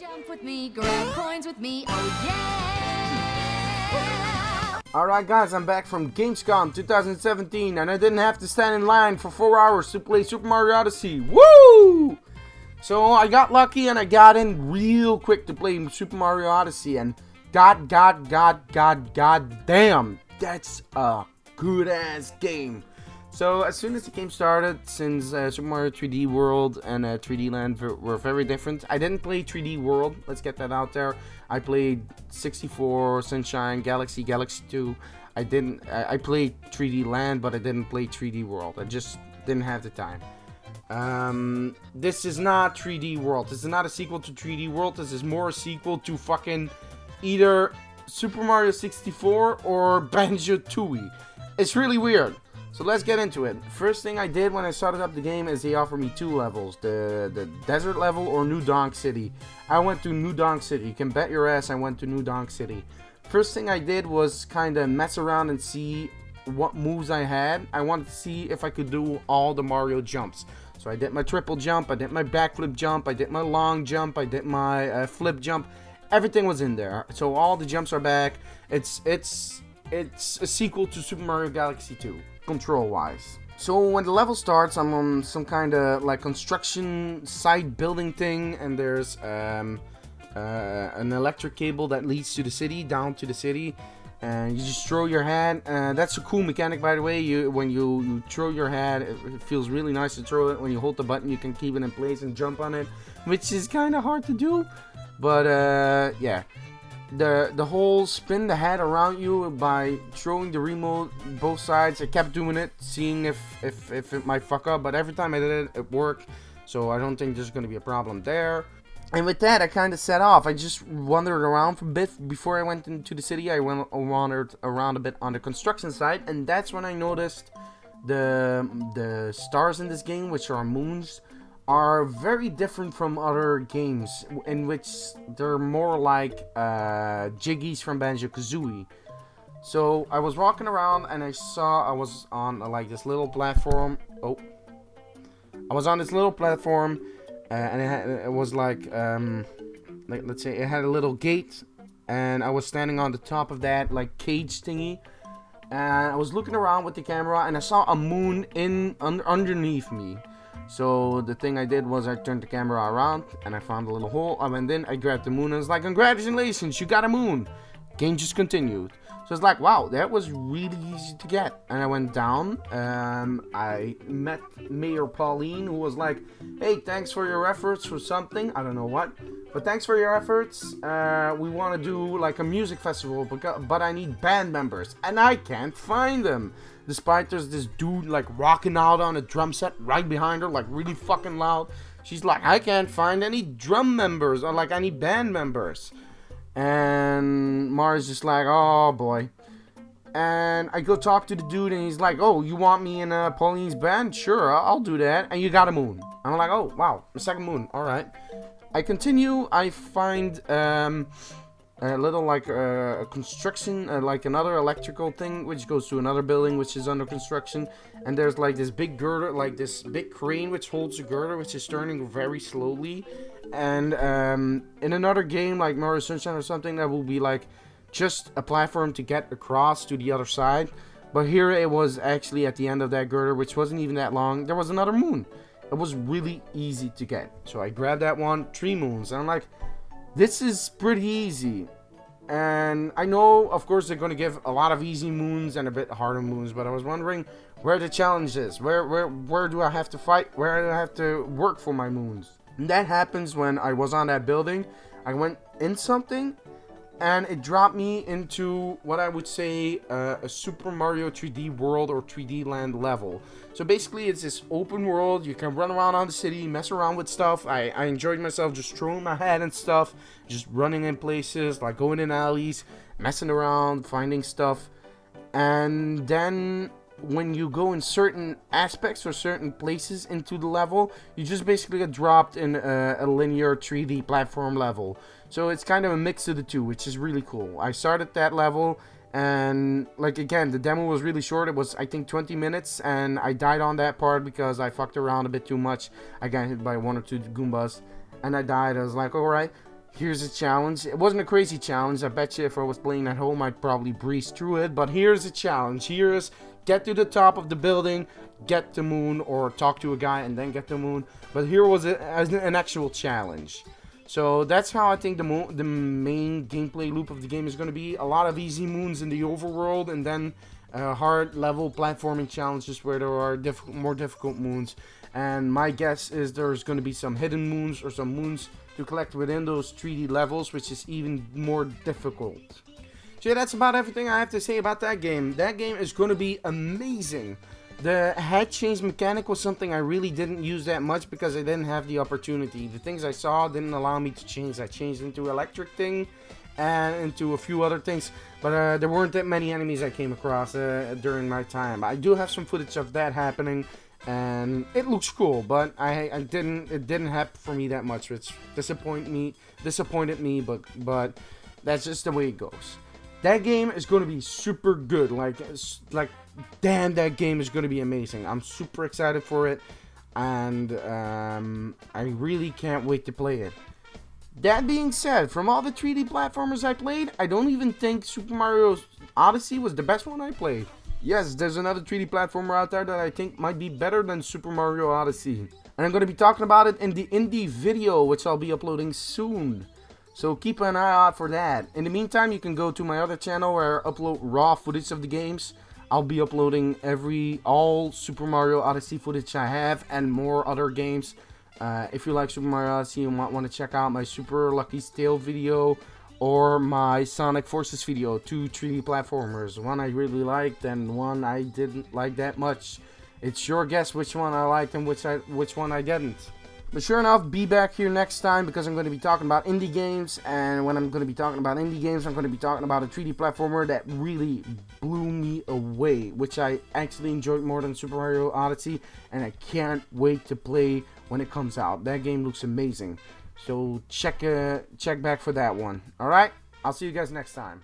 Jump with me, grab coins with me, oh yeah! Alright guys, I'm back from Gamescom 2017 and I didn't have to stand in line for 4 hours to play Super Mario Odyssey. Woo! So I got lucky and I got in real quick to play Super Mario Odyssey, and god damn, that's a good ass game. So as soon as the game started, since Super Mario 3D World and 3D Land were very different, I didn't play 3D World, let's get that out there. I played 64, Sunshine, Galaxy 2. I played 3D Land, but I didn't play 3D World. I just didn't have the time. This is not 3D World. This is not a sequel to 3D World. This is more a sequel to fucking either Super Mario 64 or Banjo-Tooie. It's really weird. So let's get into it. First thing I did when I started up the game is they offered me 2 levels. The desert level or New Donk City. I went to New Donk City. You can bet your ass I went to New Donk City. First thing I did was kind of mess around and see what moves I had. I wanted to see if I could do all the Mario jumps. So I did my triple jump, I did my backflip jump, I did my long jump, I did my flip jump. Everything was in there. So all the jumps are back. It's a sequel to Super Mario Galaxy 2. Control wise. So when the level starts, I'm on some kind of like construction site building thing, and there's an electric cable that leads to the city, down to the city, and you just throw your head. That's a cool mechanic, by the way. When you throw your head, it feels really nice to throw it. When you hold the button, you can keep it in place and jump on it, which is kind of hard to do, but yeah. The whole spin the head around you by throwing the remote both sides. I kept doing it, seeing if it might fuck up, but every time I did it, it worked. So I don't think there's going to be a problem there. And with that, I kind of set off. I just wandered around for a bit before I went into the city. I wandered around a bit on the construction site, and that's when I noticed the stars in this game, which are moons, are very different from other games, in which they're more like jiggies from Banjo-Kazooie. So I was walking around and I saw I was on like this little platform. Oh, I was on this little platform, and it was like let's say it had a little gate, and I was standing on the top of that like cage thingy, and I was looking around with the camera, and I saw a moon underneath me. So the thing I did was I turned the camera around and I found a little hole, and then I grabbed the moon and was like, congratulations, you got a moon. Game just continued. So it's like, wow, that was really easy to get. And I went down, I met Mayor Pauline, who was like, hey, thanks for your efforts for something, I don't know what, but thanks for your efforts. We want to do like a music festival, but I need band members, and I can't find them. Despite there's this dude like rocking out on a drum set right behind her, like really fucking loud. She's like, I can't find any drum members or like any band members. And Mario's just like, oh boy. And I go talk to the dude and he's like, oh, you want me in Pauline's band? Sure, I'll do that. And you got a moon. I'm like, oh wow, a second moon, alright. I continue, I find a little like a construction, like another electrical thing, which goes to another building which is under construction, and there's like this big girder, like this big crane which holds the girder, which is turning very slowly. And in another game like Mario Sunshine or something, that will be like just a platform to get across to the other side, but here it was actually at the end of that girder, which wasn't even that long. There was another moon. It was really easy to get, so I grabbed that one. 3 moons, and I'm like, this is pretty easy. And I know, of course, they're going to give a lot of easy moons and a bit harder moons, but I was wondering where the challenge is. Where do I have to fight? Where do I have to work for my moons? And that happens when I was on that building. I went in something, and it dropped me into what I would say a Super Mario 3D World or 3D Land level. So basically it's this open world. You can run around on the city, mess around with stuff. I enjoyed myself just throwing my head and stuff, just running in places, like going in alleys, messing around, finding stuff. And then when you go in certain aspects or certain places into the level, you just basically get dropped in a linear 3D platform level. So it's kind of a mix of the two, which is really cool. I started that level, and like again, the demo was really short. It was, I think, 20 minutes, and I died on that part because I fucked around a bit too much. I got hit by 1 or 2 Goombas, and I died. I was like, alright, Here's a challenge. It wasn't a crazy challenge. I bet you if I was playing at home, I'd probably breeze through it. But here's a challenge. Here's get to the top of the building, get the moon, or talk to a guy and then get the moon. But here was an actual challenge. So that's how I think the main gameplay loop of the game is going to be. A lot of easy moons in the overworld, and then hard level platforming challenges where there are more difficult moons. And my guess is there's going to be some hidden moons or some moons to collect within those 3D levels, which is even more difficult. So yeah, that's about everything I have to say about that game. That game is going to be amazing. The head change mechanic was something I really didn't use that much because I didn't have the opportunity. The things I saw didn't allow me to change. I changed into electric thing and into a few other things, but there weren't that many enemies I came across during my time. I do have some footage of that happening, and it looks cool, but it didn't happen for me that much, which disappointed me, but that's just the way it goes. That game is going to be super good. Like damn, that game is going to be amazing. I'm super excited for it, and I really can't wait to play it. That being said, from all the 3D platformers I played, I don't even think Super Mario Odyssey was the best one I played. Yes, there's another 3D platformer out there that I think might be better than Super Mario Odyssey. And I'm going to be talking about it in the indie video, which I'll be uploading soon. So keep an eye out for that. In the meantime, you can go to my other channel where I upload raw footage of the games. I'll be uploading all Super Mario Odyssey footage I have and more other games. If you like Super Mario Odyssey, you might want to check out my Super Lucky Tale video or my Sonic Forces video, 2 3D platformers. One I really liked and one I didn't like that much. It's your guess which one I liked and which one I didn't. But sure enough, be back here next time because I'm going to be talking about indie games. And when I'm going to be talking about indie games, I'm going to be talking about a 3D platformer that really blew me away, which I actually enjoyed more than Super Mario Odyssey, and I can't wait to play when it comes out. That game looks amazing. So check back for that one. Alright? I'll see you guys next time.